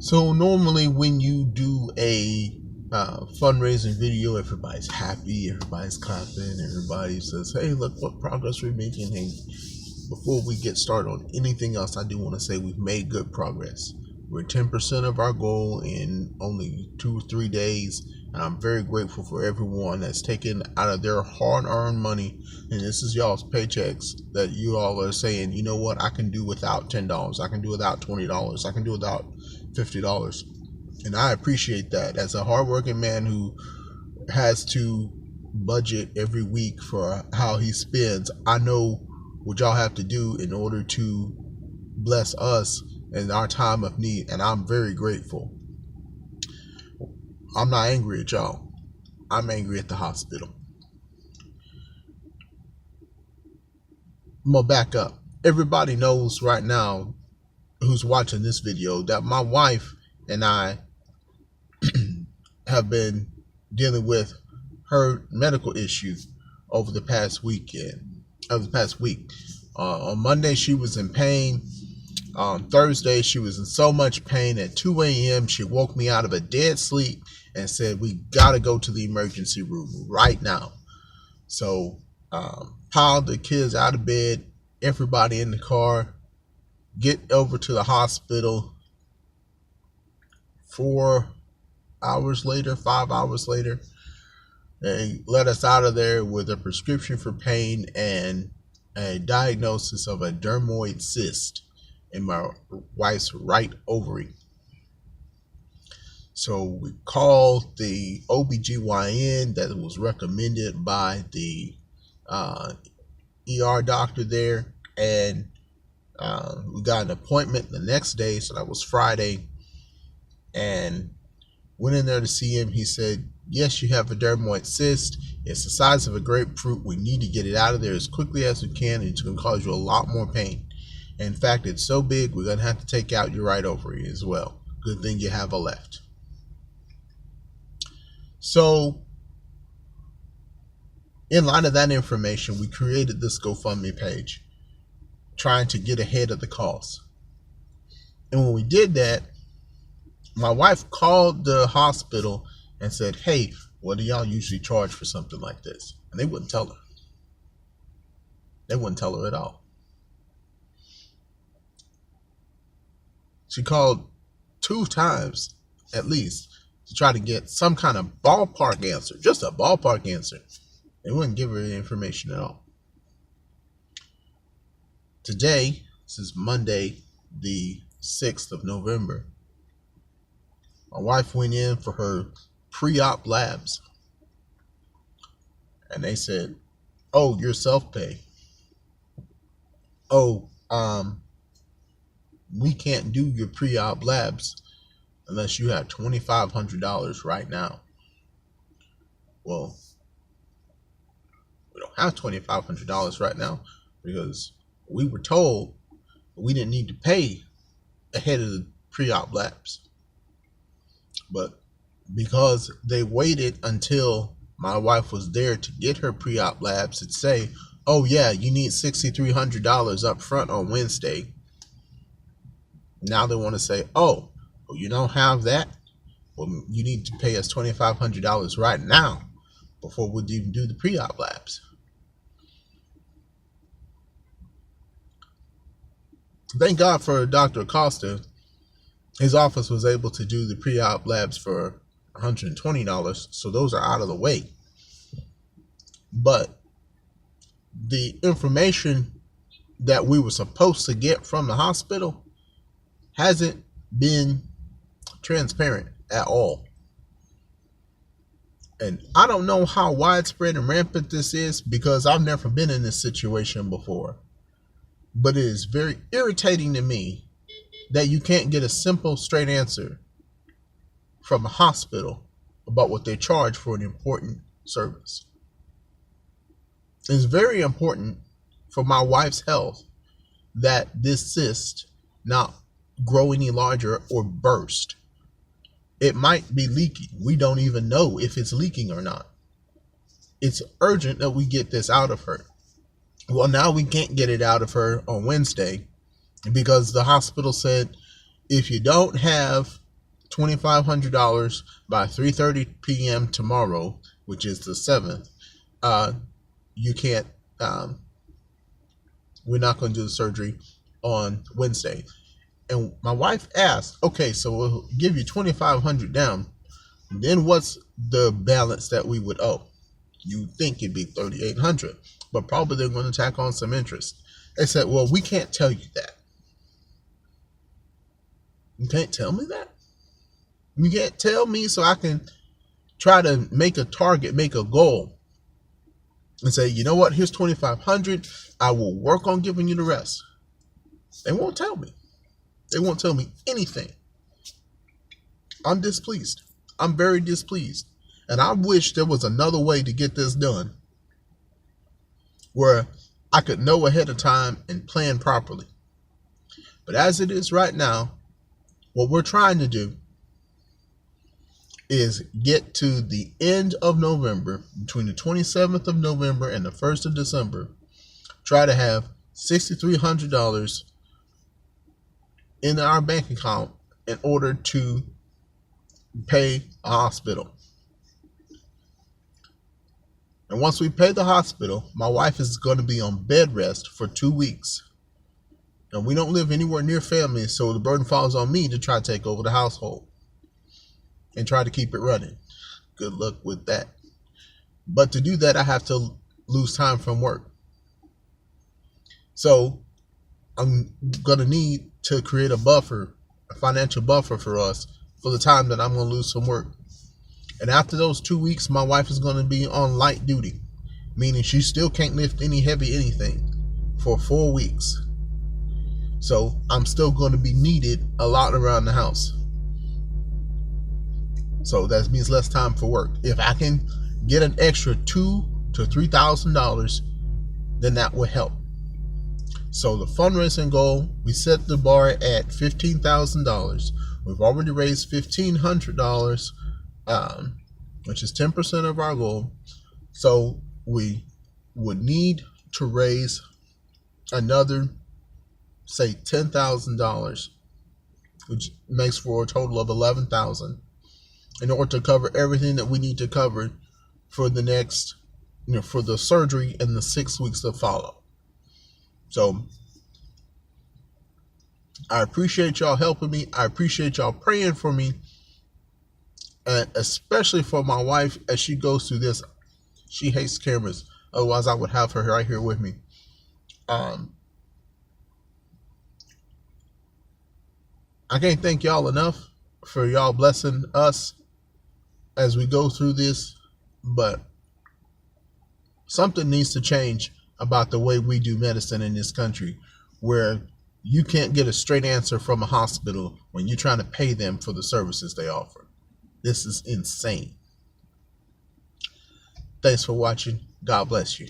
So normally when you do a fundraising video, everybody's happy, everybody's clapping, everybody says, hey, look what progress we're making. Hey, before we get started on anything else, I do want to say we've made good progress. We're 10% of our goal in only 2 or 3 days. And I'm very grateful for everyone that's taken out of their hard-earned money, and this is y'all's paychecks, that you all are saying, you know what, I can do without $10, I can do without $20, I can do without $50. And I appreciate that. As a hardworking man who has to budget every week for how he spends, I know what y'all have to do in order to bless us in our time of need, and I'm very grateful. I'm not angry at y'all. I'm angry at the hospital. I'm gonna back up. Everybody knows right now who's watching this video that my wife and I have been dealing with her medical issues over the past week. On Monday she was in pain. On Thursday she was in so much pain. At 2 a.m. she woke me out of a dead sleep and said, we gotta go to the emergency room right now. So piled the kids out of bed, everybody in the car, get over to the hospital. 5 hours later, they let us out of there with a prescription for pain and a diagnosis of a dermoid cyst in my wife's right ovary. So we called the OBGYN that was recommended by the ER doctor there, and we got an appointment the next day, so that was Friday, and went in there to see him. He said, yes, you have a dermoid cyst. It's the size of a grapefruit. We need to get it out of there as quickly as we can, and it's going to cause you a lot more pain. In fact, it's so big, we're going to have to take out your right ovary as well. Good thing you have a left. So, in light of that information, we created this GoFundMe page, trying to get ahead of the cost. And when we did that, my wife called the hospital and said, hey, what do y'all usually charge for something like this? And they wouldn't tell her. They wouldn't tell her at all. She called 2 times at least to try to get some kind of ballpark answer, just a ballpark answer. They wouldn't give her any information at all. Today, this is Monday, the 6th of November. My wife went in for her pre-op labs, and they said, oh, you're self-pay. Oh, we can't do your pre-op labs unless you have $2,500 right now. Well, we don't have $2,500 right now because we were told we didn't need to pay ahead of the pre-op labs. But because they waited until my wife was there to get her pre-op labs to say, oh yeah, you need $6,300 up front on Wednesday. Now they want to say, oh, well, you don't have that? Well, you need to pay us $2,500 right now before we even do the pre-op labs. Thank God for Dr. Acosta. His office was able to do the pre-op labs for $120, so those are out of the way. But the information that we were supposed to get from the hospital hasn't been transparent at all. And I don't know how widespread and rampant this is because I've never been in this situation before. But it is very irritating to me that you can't get a simple, straight answer from a hospital about what they charge for an important service. It's very important for my wife's health that this cyst not grow any larger or burst. It might be leaking. We don't even know if it's leaking or not. It's urgent that we get this out of her. Well, now we can't get it out of her on Wednesday because the hospital said if you don't have $2,500 by 3:30 p.m. tomorrow, which is the 7th, you can't. We're not going to do the surgery on Wednesday. And my wife asked, okay, so we'll give you 2,500 down. Then what's the balance that we would owe? You think it'd be 3,800, but probably they're going to tack on some interest. They said, well, we can't tell you that. You can't tell me that? You can't tell me so I can try to make a target, make a goal, and say, you know what, here's 2,500. I will work on giving you the rest. They won't tell me. They won't tell me anything. I'm displeased. I'm very displeased. And I wish there was another way to get this done where I could know ahead of time and plan properly. But as it is right now, what we're trying to do is get to the end of November, between the 27th of November and the 1st of December, try to have $6,300 in our bank account in order to pay a hospital. And once we pay the hospital, my wife is going to be on bed rest for 2 weeks. And we don't live anywhere near family, so the burden falls on me to try to take over the household and try to keep it running. Good luck with that. But to do that, I have to lose time from work. So I'm going to need to create a buffer, a financial buffer for us for the time that I'm going to lose some work. And after those 2 weeks, my wife is going to be on light duty, meaning she still can't lift any heavy anything for 4 weeks. So I'm still going to be needed a lot around the house. So that means less time for work. If I can get an extra $2,000 to $3,000, then that will help. So the fundraising goal, we set the bar at $15,000. We've already raised $1,500, which is 10% of our goal. So we would need to raise another, say, $10,000, which makes for a total of $11,000, in order to cover everything that we need to cover for the next, for the surgery and the 6 weeks to follow. So I appreciate y'all helping me. I appreciate y'all praying for me, and especially for my wife as she goes through this. She hates cameras. Otherwise, I would have her right here with me. I can't thank y'all enough for y'all blessing us as we go through this, but something needs to change about the way we do medicine in this country, where you can't get a straight answer from a hospital when you're trying to pay them for the services they offer. This is insane. Thanks for watching. God bless you.